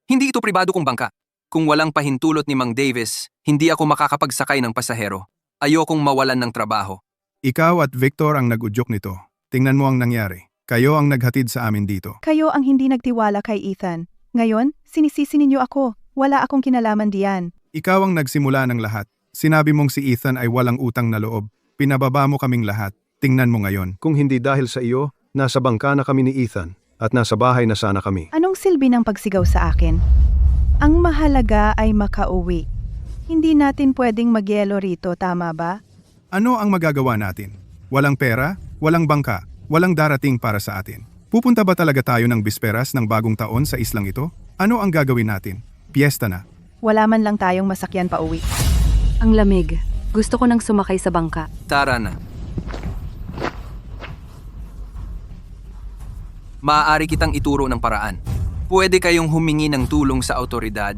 Hindi ito pribado kong bangka. Kung walang pahintulot ni Mang Davis, hindi ako makakapagsakay ng pasahero. Ayokong mawalan ng trabaho. Ikaw at Victor ang nag-udyok nito. Tingnan mo ang nangyari. Kayo ang naghatid sa amin dito. Kayo ang hindi nagtiwala kay Ethan. Ngayon, sinisisi ninyo ako. Wala akong kinalaman diyan. Ikaw ang nagsimula ng lahat. Sinabi mong si Ethan ay walang utang na loob. Pinababa mo kaming lahat. Tingnan mo ngayon. Kung hindi dahil sa iyo, nasa bangka na kami ni Ethan at nasa bahay na sana kami. Anong silbi ng pagsigaw sa akin? Ang mahalaga ay makauwi. Hindi natin pwedeng magyelo rito, tama ba? Ano ang magagawa natin? Walang pera, walang bangka, walang darating para sa atin. Pupunta ba talaga tayo ng bisperas ng bagong taon sa islang ito? Ano ang gagawin natin? Piyesta na. Wala man lang tayong masakyan pa uwi. Ang lamig. Gusto ko nang sumakay sa bangka. Tara na. Maaari kitang ituro ng paraan. Pwede kayong humingi ng tulong sa autoridad.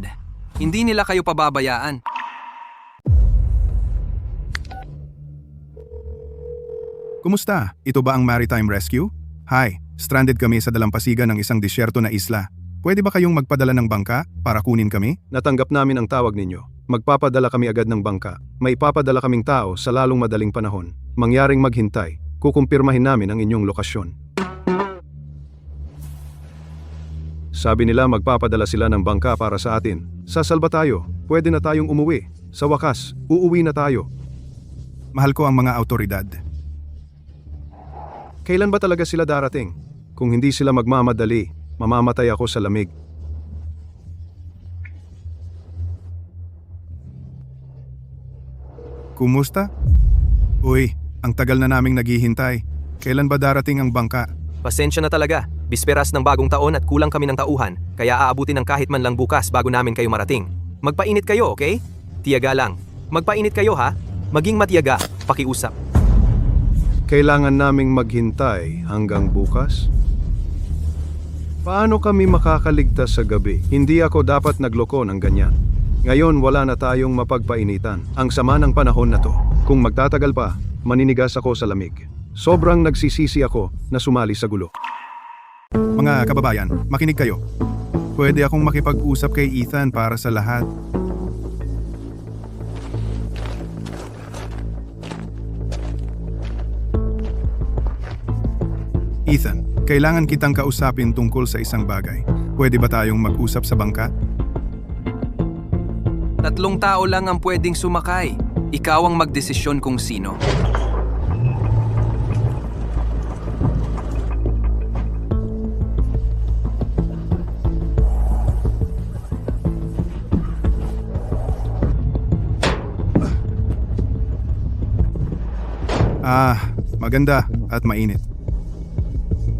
Hindi nila kayo pababayaan. Kumusta? Ito ba ang Maritime Rescue? Hi, stranded kami sa dalampasigan ng isang disyerto na isla. Pwede ba kayong magpadala ng bangka para kunin kami? Natanggap namin ang tawag ninyo. Magpapadala kami agad ng bangka. May ipapadala kaming tao sa lalong madaling panahon. Mangyaring maghintay. Kukumpirmahin namin ang inyong lokasyon. Sabi nila magpapadala sila ng bangka para sa atin. Sasalba tayo. Pwede na tayong umuwi. Sa wakas, uuwi na tayo. Mahal ko ang mga autoridad. Kailan ba talaga sila darating? Kung hindi sila magmamadali, mamamatay ako sa lamig. Kumusta? Uy, ang tagal na naming naghihintay. Kailan ba darating ang bangka? Pasensya na talaga. Bisperas ng bagong taon at kulang kami ng tauhan, kaya aabutin ng kahit man lang bukas bago namin kayo marating. Magpainit kayo, okay? Tiyaga lang. Magpainit kayo ha? Maging matiyaga, pakiusap. Kailangan naming maghintay hanggang bukas? Paano kami makakaligtas sa gabi? Hindi ako dapat nagloko ng ganyan. Ngayon wala na tayong mapagpainitan. Ang sama ng panahon na to. Kung magtatagal pa, maninigas ako sa lamig. Sobrang nagsisisi ako na sumali sa gulo. Mga kababayan, makinig kayo. Pwede akong makipag-usap kay Ethan para sa lahat. Ethan, kailangan kitang kausapin tungkol sa isang bagay. Pwede ba tayong mag-usap sa bangka? 3 tao lang ang pwedeng sumakay. Ikaw ang magdesisyon kung sino. Maganda at mainit.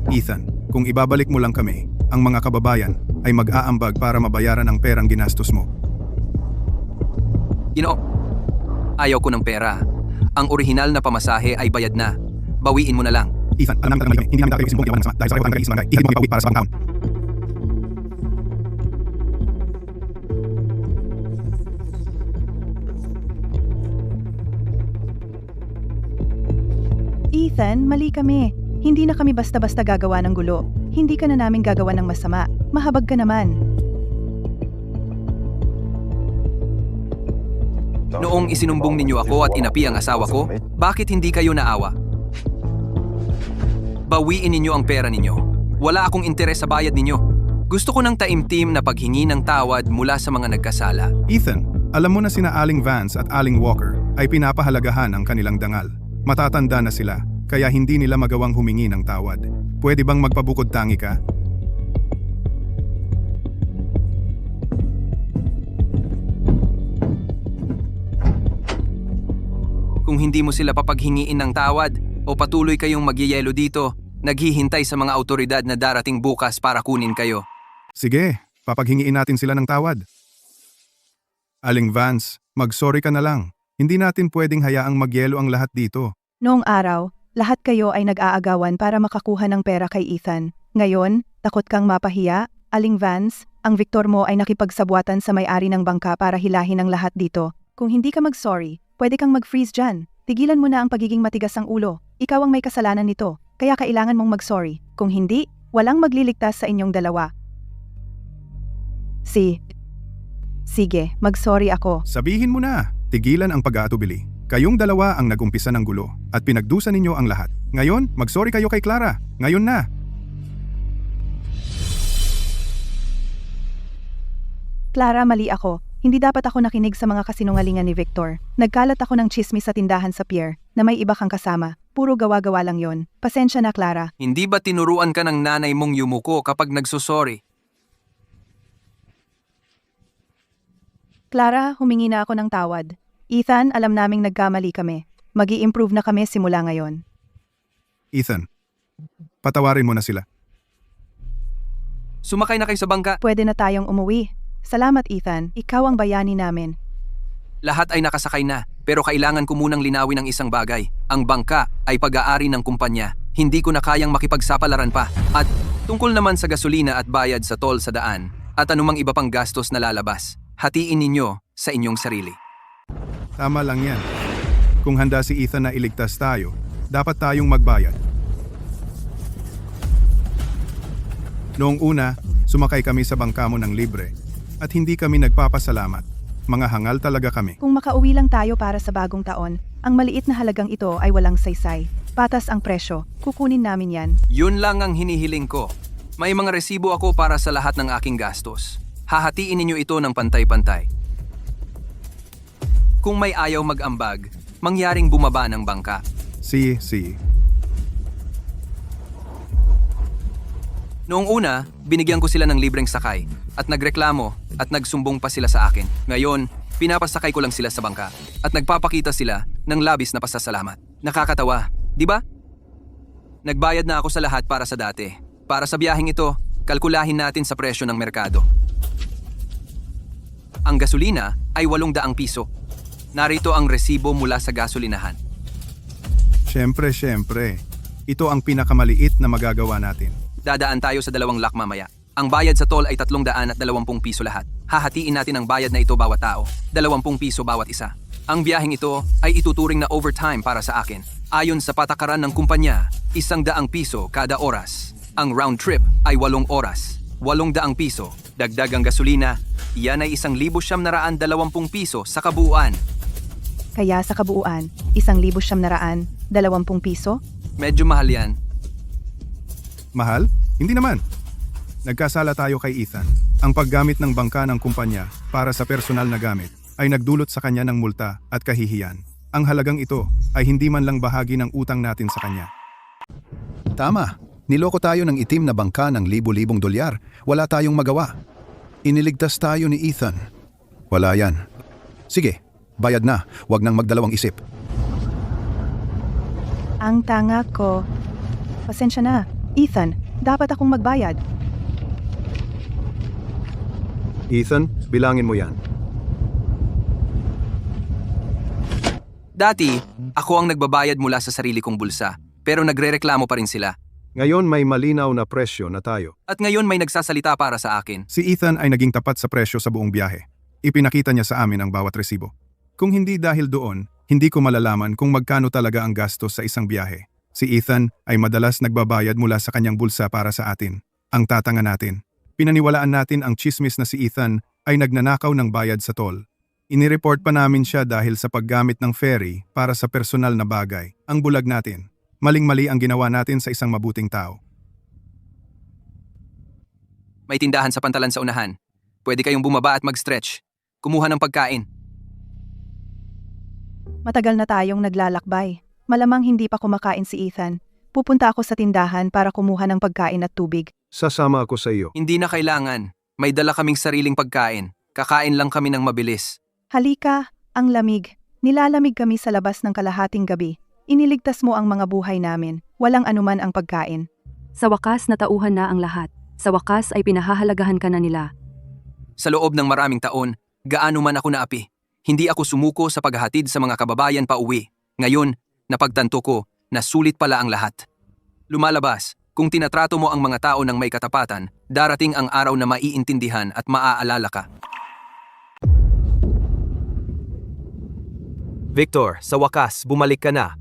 Ethan, kung ibabalik mo lang kami, ang mga kababayan ay mag-aambag para mabayaran ang perang ginastos mo. Ayaw ko ng pera. Ang orihinal na pamasahe ay bayad na. Bawiin mo na lang. Ethan, alam namin kami, hindi namin tayo isimbong ng sama dahil sa kayo kang barangay. Ihigit mo ipauwi para sa bangka taon. Ethan, mali kami. Hindi na kami basta-basta gagawa ng gulo. Hindi ka na namin gagawa ng masama. Mahabag ka naman. Noong isinumbong ninyo ako at inapi ang asawa ko, bakit hindi kayo naawa? Bawiin ninyo ang pera ninyo. Wala akong interes sa bayad ninyo. Gusto ko ng taimtim na paghingi ng tawad mula sa mga nagkasala. Ethan, alam mo na sina Aling Vance at Aling Walker ay pinapahalagahan ang kanilang dangal. Matatanda na sila, kaya hindi nila magawang humingi ng tawad. Pwede bang magpabukod tangi ka? Kung hindi mo sila papaghingiin ng tawad o patuloy kayong magyayelo dito, naghihintay sa mga autoridad na darating bukas para kunin kayo. Sige, papaghingiin natin sila ng tawad. Aling Vance, mag-sorry ka na lang. Hindi natin pwedeng hayaang magyelo ang lahat dito. Noong araw, lahat kayo ay nag-aagawan para makakuha ng pera kay Ethan. Ngayon, takot kang mapahiya? Aling Vance, ang Victor mo ay nakipagsabwatan sa may-ari ng bangka para hilahin ang lahat dito. Kung hindi ka mag-sorry, pwede kang mag-freeze dyan. Tigilan mo na ang pagiging matigas ang ulo. Ikaw ang may kasalanan nito, kaya kailangan mong mag-sorry. Kung hindi, walang magliligtas sa inyong dalawa. Sige, mag-sorry ako. Sabihin mo na, tigilan ang pag-aatubili. Kayong dalawa ang nagumpisa ng gulo at pinagdusa ninyo ang lahat. Ngayon, mag-sorry kayo kay Clara. Ngayon na. Clara, mali ako. Hindi dapat ako nakinig sa mga kasinungalingan ni Victor. Nagkalat ako ng chismis sa tindahan sa pier na may iba kang kasama. Puro gawa-gawa lang yon. Pasensya na, Clara. Hindi ba tinuruan ka ng nanay mong yumuko kapag nagsusorry? Clara, humingi na ako ng tawad. Ethan, alam naming nagkamali kami. Mag-i-improve na kami simula ngayon. Ethan, patawarin mo na sila. Sumakay na kayo sa bangka. Pwede na tayong umuwi. Salamat, Ethan. Ikaw ang bayani namin. Lahat ay nakasakay na, pero kailangan ko munang linawin ang isang bagay. Ang bangka ay pag-aari ng kumpanya. Hindi ko na kayang makipagsapalaran pa. At tungkol naman sa gasolina at bayad sa toll sa daan, at anumang iba pang gastos na lalabas, hatiin ninyo sa inyong sarili. Tama lang yan. Kung handa si Ethan na iligtas tayo, dapat tayong magbayad. Noong una, sumakay kami sa bangka mo ng libre at hindi kami nagpapasalamat. Mga hangal talaga kami. Kung makauwi lang tayo para sa bagong taon, ang maliit na halagang ito ay walang saysay. Patas ang presyo. Kukunin namin yan. Yun lang ang hinihiling ko. May mga resibo ako para sa lahat ng aking gastos. Hahatiin ninyo ito ng pantay-pantay. Kung may ayaw mag-ambag, mangyaring bumaba ng bangka. Si. Noong una, binigyan ko sila ng libreng sakay at nagreklamo at nagsumbong pa sila sa akin. Ngayon, pinapasakay ko lang sila sa bangka at nagpapakita sila ng labis na pasasalamat. Nakakatawa, di ba? Nagbayad na ako sa lahat para sa dati. Para sa biyaheng ito, kalkulahin natin sa presyo ng merkado. Ang gasolina ay 800 piso. Narito ang resibo mula sa gasolinahan. Siyempre. Ito ang pinakamaliit na magagawa natin. Dadaan tayo sa 2 lock mamaya. Ang bayad sa toll ay 320 piso lahat. Hahatiin natin ang bayad na ito bawat tao. 20 piso bawat isa. Ang biyaheng ito ay ituturing na overtime para sa akin. Ayon sa patakaran ng kumpanya, 100 piso kada oras. Ang round trip ay 8 oras. 800 piso. Dagdag ang gasolina, iyan ay 1,920 piso sa kabuuan. Kaya sa kabuuan, 1,920 piso? Medyo mahal yan. Mahal? Hindi naman. Nagkasala tayo kay Ethan. Ang paggamit ng bangka ng kumpanya para sa personal na gamit ay nagdulot sa kanya ng multa at kahihiyan. Ang halagang ito ay hindi man lang bahagi ng utang natin sa kanya. Tama. Niloko tayo ng itim na bangka ng libo-libong dolyar. Wala tayong magawa. Iniligtas tayo ni Ethan. Wala yan. Sige, bayad na. Huwag nang magdalawang isip. Ang tanga ko. Pasensya na. Ethan, dapat akong magbayad. Ethan, bilangin mo yan. Dati, ako ang nagbabayad mula sa sarili kong bulsa, pero nagrereklamo pa rin sila. Ngayon may malinaw na presyo na tayo. At ngayon may nagsasalita para sa akin. Si Ethan ay naging tapat sa presyo sa buong biyahe. Ipinakita niya sa amin ang bawat resibo. Kung hindi dahil doon, hindi ko malalaman kung magkano talaga ang gastos sa isang biyahe. Si Ethan ay madalas nagbabayad mula sa kanyang bulsa para sa atin. Ang tatanga natin. Pinaniwalaan natin ang chismis na si Ethan ay nagnanakaw ng bayad sa toll. Inireport pa namin siya dahil sa paggamit ng ferry para sa personal na bagay. Ang bulag natin. Maling-mali ang ginawa natin sa isang mabuting tao. May tindahan sa pantalan sa unahan. Pwede kayong bumaba at mag-stretch. Kumuha ng pagkain. Matagal na tayong naglalakbay. Malamang hindi pa kumakain si Ethan. Pupunta ako sa tindahan para kumuha ng pagkain at tubig. Sasama ako sa iyo. Hindi na kailangan. May dala kaming sariling pagkain. Kakain lang kami ng mabilis. Halika, ang lamig. Nilalamig kami sa labas ng kalahating gabi. Iniligtas mo ang mga buhay namin. Walang anuman ang pagkain. Sa wakas natauhan na ang lahat. Sa wakas ay pinahahalagahan ka na nila. Sa loob ng maraming taon, gaano man ako naapi. Hindi ako sumuko sa paghahatid sa mga kababayan pa uwi. Ngayon, napagtanto ko na sulit pala ang lahat. Lumalabas, kung tinatrato mo ang mga tao ng may katapatan, darating ang araw na maiintindihan at maaalala ka. Victor, sa wakas, bumalik ka na.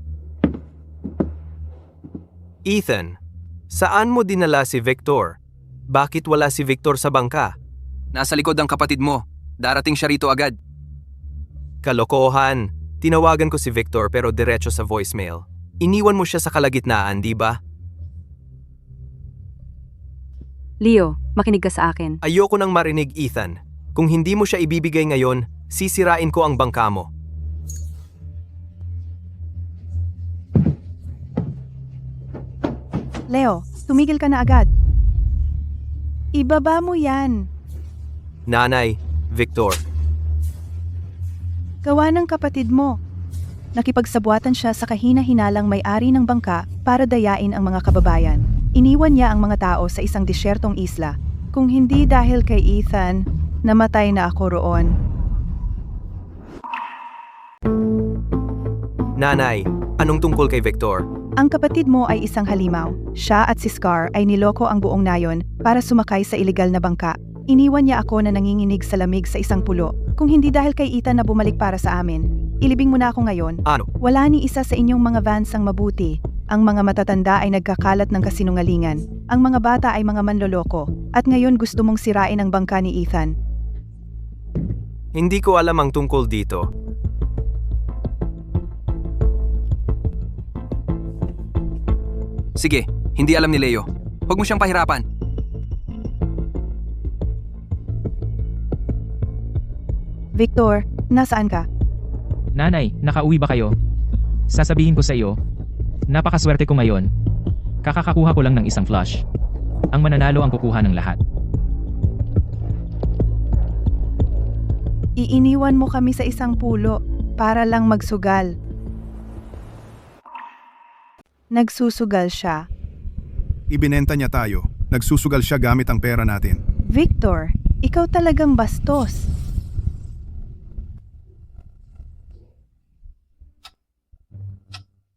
Ethan, saan mo dinala si Victor? Bakit wala si Victor sa bangka? Nasa likod ang kapatid mo. Darating siya rito agad. Kalokohan. Tinawagan ko si Victor pero diretso sa voicemail. Iniwan mo siya sa kalagitnaan, di ba? Leo, makinig ka sa akin. Ayoko nang marinig, Ethan. Kung hindi mo siya ibibigay ngayon, sisirain ko ang bangka mo. Leo, tumigil ka na agad. Ibaba mo yan. Nanay, Victor. Gawa ng kapatid mo. Nakipagsabuatan siya sa kahina-hinalang may-ari ng bangka para dayain ang mga kababayan. Iniwan niya ang mga tao sa isang disyertong isla. Kung hindi dahil kay Ethan, namatay na ako roon. Nanay, anong tungkol kay Victor? Ang kapatid mo ay isang halimaw. Siya at si Scar ay niloko ang buong nayon para sumakay sa iligal na bangka. Iniwan niya ako na nanginginig sa lamig sa isang pulo. Kung hindi dahil kay Ethan na bumalik para sa amin, ilibing mo na ako ngayon. Ano? Wala ni isa sa inyong mga Vance ang mabuti. Ang mga matatanda ay nagkakalat ng kasinungalingan. Ang mga bata ay mga manloloko. At ngayon gusto mong sirain ang bangka ni Ethan. Hindi ko alam ang tungkol dito. Sige, hindi alam ni Leo. Huwag mo siyang pahirapan. Victor, nasaan ka? Nanay, nakauwi ba kayo? Sasabihin ko sa iyo, napakaswerte ko ngayon. Kakakakuha ko lang ng isang flush. Ang mananalo ang kukuha ng lahat. Iiniwan mo kami sa isang pulo para lang magsugal. Nagsusugal siya. Ibinenta niya tayo. Nagsusugal siya gamit ang pera natin. Victor, ikaw talagang bastos.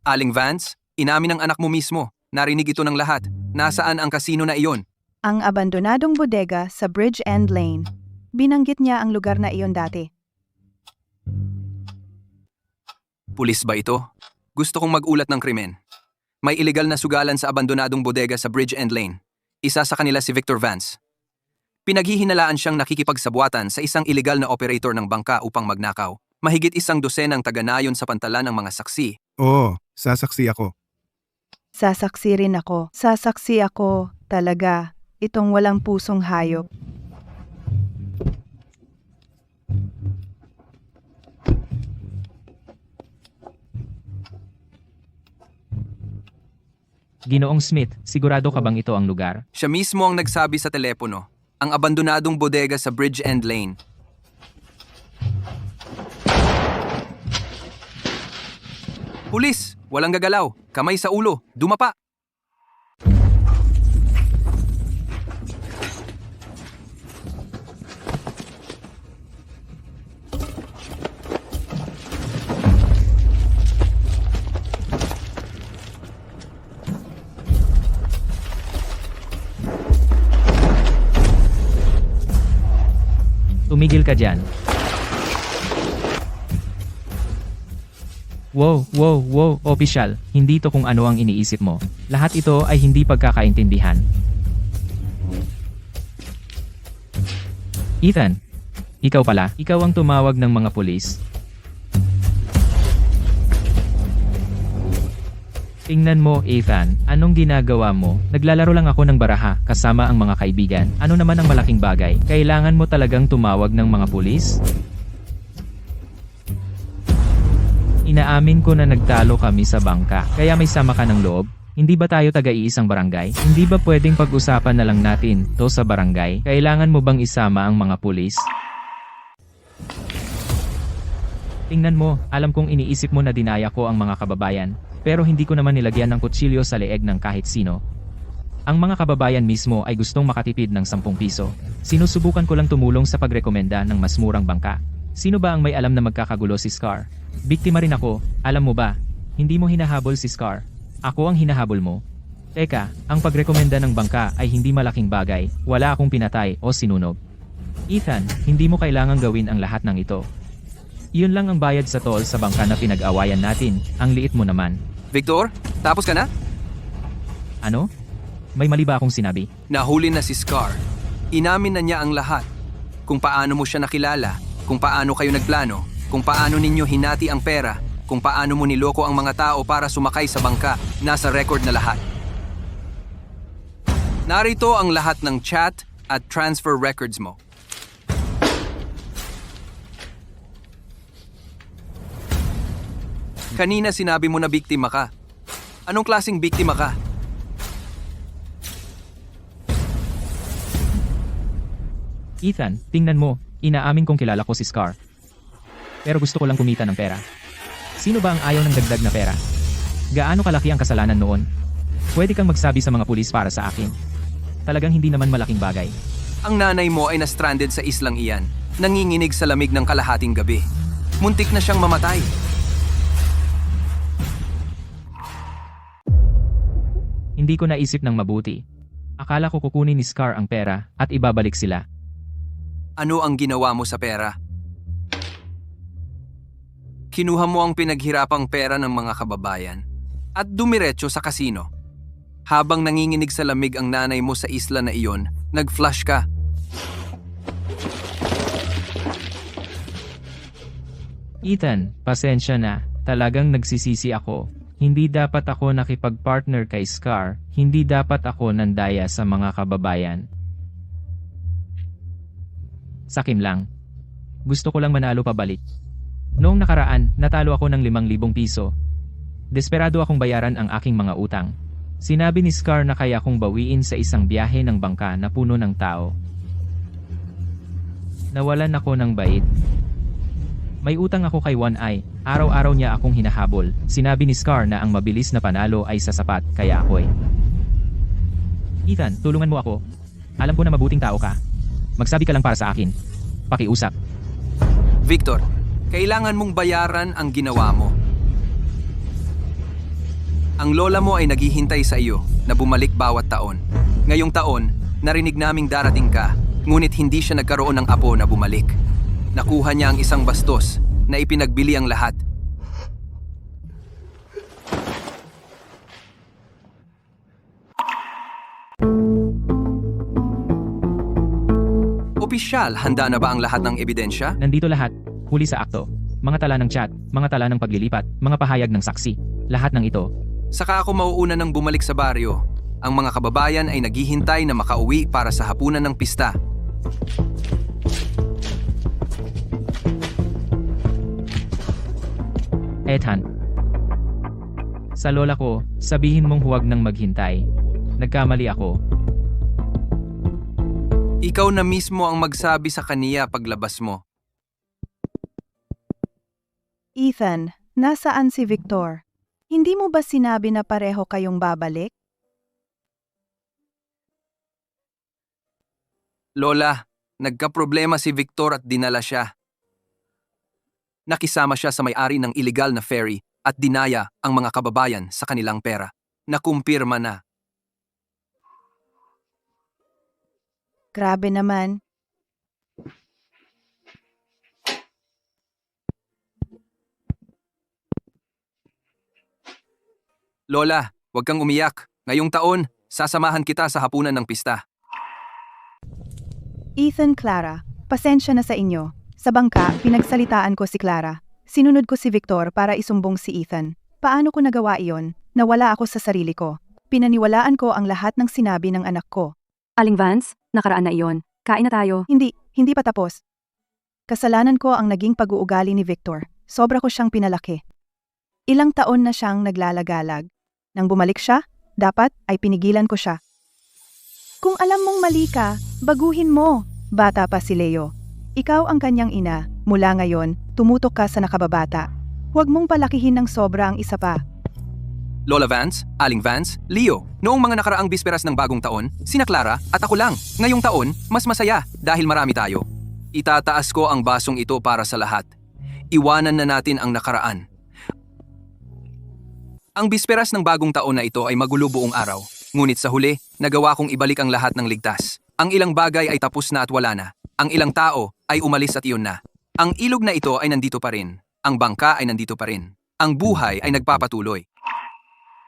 Aling Vance, inamin ng anak mo mismo. Narinig ito ng lahat. Nasaan ang kasino na iyon? Ang abandonadong bodega sa Bridge End Lane. Binanggit niya ang lugar na iyon dati. Pulis ba ito? Gusto kong mag-ulat ng krimen. May iligal na sugalan sa abandonadong bodega sa Bridge End Lane. Isa sa kanila si Victor Vance. Pinaghihinalaan siyang nakikipagsabuatan sa isang iligal na operator ng bangka upang magnakaw. Mahigit 100 ang taga-nayon sa pantalan ng mga saksi. Oo, sasaksi ako. Sasaksi rin ako. Sasaksi ako, talaga. Itong walang pusong hayop. Ginoong Smith, sigurado ka bang ito ang lugar? Siya mismo ang nagsabi sa telepono. Ang abandonadong bodega sa Bridge End Lane. Pulis! Walang gagalaw. Kamay sa ulo. Dumapa! Tumigil ka dyan. Wow, opisyal, hindi to kung ano ang iniisip mo. Lahat ito ay hindi pagkakaintindihan. Ethan, ikaw pala, ikaw ang tumawag ng mga pulis. Tingnan mo, Ethan, anong ginagawa mo? Naglalaro lang ako ng baraha, kasama ang mga kaibigan. Ano naman ang malaking bagay? Kailangan mo talagang tumawag ng mga pulis? Inaamin ko na nagtalo kami sa bangka, kaya may sama ka ng loob. Hindi ba tayo taga-iisang barangay? Hindi ba pwedeng pag-usapan na lang natin to sa barangay? Kailangan mo bang isama ang mga pulis? Tingnan mo, alam kong iniisip mo na dinaya ko ang mga kababayan. Pero hindi ko naman nilagyan ng kutsilyo sa leeg ng kahit sino. Ang mga kababayan mismo ay gustong makatipid ng 10 piso. Sinusubukan ko lang tumulong sa pagrekomenda ng mas murang bangka. Sino ba ang may alam na magkakagulo si Scar? Biktima rin ako, alam mo ba? Hindi mo hinahabol si Scar. Ako ang hinahabol mo. Teka, ang pagrekomenda ng bangka ay hindi malaking bagay. Wala akong pinatay o sinunog. Ethan, hindi mo kailangang gawin ang lahat ng ito. Iyon lang ang bayad sa toll sa bangka na pinag-awayan natin. Ang liit mo naman. Victor, tapos ka na? Ano? May mali ba akong sinabi? Nahuli na si Scar. Inamin na niya ang lahat. Kung paano mo siya nakilala, kung paano kayo nagplano, Kung paano ninyo hinati ang pera, kung paano mo niloko ang mga tao para sumakay sa bangka, nasa record na lahat. Narito ang lahat ng chat at transfer records mo. Kanina sinabi mo na biktima ka. Anong klaseng biktima ka? Ethan, tingnan mo, inaamin kong kilala ko si Scar. Pero gusto ko lang kumita ng pera. Sino ba ang ayaw ng dagdag na pera? Gaano kalaki ang kasalanan noon? Pwede kang magsabi sa mga pulis para sa akin. Talagang hindi naman malaking bagay. Ang nanay mo ay na-stranded sa islang iyan, nanginginig sa lamig ng kalahating gabi. Muntik na siyang mamatay. Hindi ko naisip ng mabuti. Akala ko kukunin ni Scar ang pera at ibabalik sila. Ano ang ginawa mo sa pera? Kinuha mo ang pinaghirapang pera ng mga kababayan at dumiretso sa kasino. Habang nanginginig sa lamig ang nanay mo sa isla na iyon, nag-flush ka. Ethan, pasensya na. Talagang nagsisisi ako. Hindi dapat ako nakipag-partner kay Scar. Hindi dapat ako nandaya sa mga kababayan. Sakim lang. Gusto ko lang manalo pabalik. Noong nakaraan, natalo ako ng 5,000 piso. Desperado akong bayaran ang aking mga utang. Sinabi ni Scar na kaya kong bawiin sa isang biyahe ng bangka na puno ng tao. Nawalan ako ng bait. May utang ako kay One Eye. Araw-araw niya akong hinahabol. Sinabi ni Scar na ang mabilis na panalo ay sasapat, kaya ako'y. Ethan, tulungan mo ako. Alam ko na mabuting tao ka. Magsabi ka lang para sa akin. Pakiusap. Victor, kailangan mong bayaran ang ginawa mo. Ang lola mo ay naghihintay sa iyo na bumalik bawat taon. Ngayong taon, narinig naming darating ka, ngunit hindi siya nagkaroon ng apo na bumalik. Nakuha niya ang isang bastos na ipinagbili ang lahat. Opisyal, handa na ba ang lahat ng ebidensya? Nandito lahat. Huli sa akto. Mga tala ng chat, mga tala ng paglilipat, mga pahayag ng saksi. Lahat ng ito. Saka ako mauuna ng bumalik sa baryo. Ang mga kababayan ay naghihintay na makauwi para sa hapunan ng pista. Ethan. Sa lola ko, sabihin mong huwag nang maghintay. Nagkamali ako. Ikaw na mismo ang magsabi sa kaniya paglabas mo. Ethan, nasaan si Victor? Hindi mo ba sinabi na pareho kayong babalik? Lola, nagkaproblema si Victor at dinala siya. Nakisama siya sa may-ari ng illegal na ferry at dinaya ang mga kababayan sa kanilang pera. Nakumpirma na. Grabe naman. Lola, huwag kang umiyak. Ngayong taon, sasamahan kita sa hapunan ng pista. Ethan, Clara, pasensya na sa inyo. Sa bangka, pinagsalitaan ko si Clara. Sinunod ko si Victor para isumbong si Ethan. Paano ko nagawa iyon? Nawala ako sa sarili ko. Pinaniwalaan ko ang lahat ng sinabi ng anak ko. Aling Vance, nakaraan na iyon. Kain na tayo. Hindi pa tapos. Kasalanan ko ang naging pag-uugali ni Victor. Sobra ko siyang pinalaki. Ilang taon na siyang naglalagalag. Nang bumalik siya, dapat ay pinigilan ko siya. Kung alam mong mali ka, baguhin mo. Bata pa si Leo. Ikaw ang kanyang ina. Mula ngayon, tumutok ka sa nakababata. Huwag mong palakihin ng sobra ang isa pa. Lola Vance, Aling Vance, Leo, noong mga nakaraang bisperas ng bagong taon, sina Clara at ako lang. Ngayong taon, mas masaya dahil marami tayo. Itataas ko ang basong ito para sa lahat. Iwanan na natin ang nakaraan. Ang bisperas ng bagong taon na ito ay magulo buong araw. Ngunit sa huli, nagawa kong ibalik ang lahat ng ligtas. Ang ilang bagay ay tapos na at wala na. Ang ilang tao ay umalis at iyon na. Ang ilog na ito ay nandito pa rin. Ang bangka ay nandito pa rin. Ang buhay ay nagpapatuloy.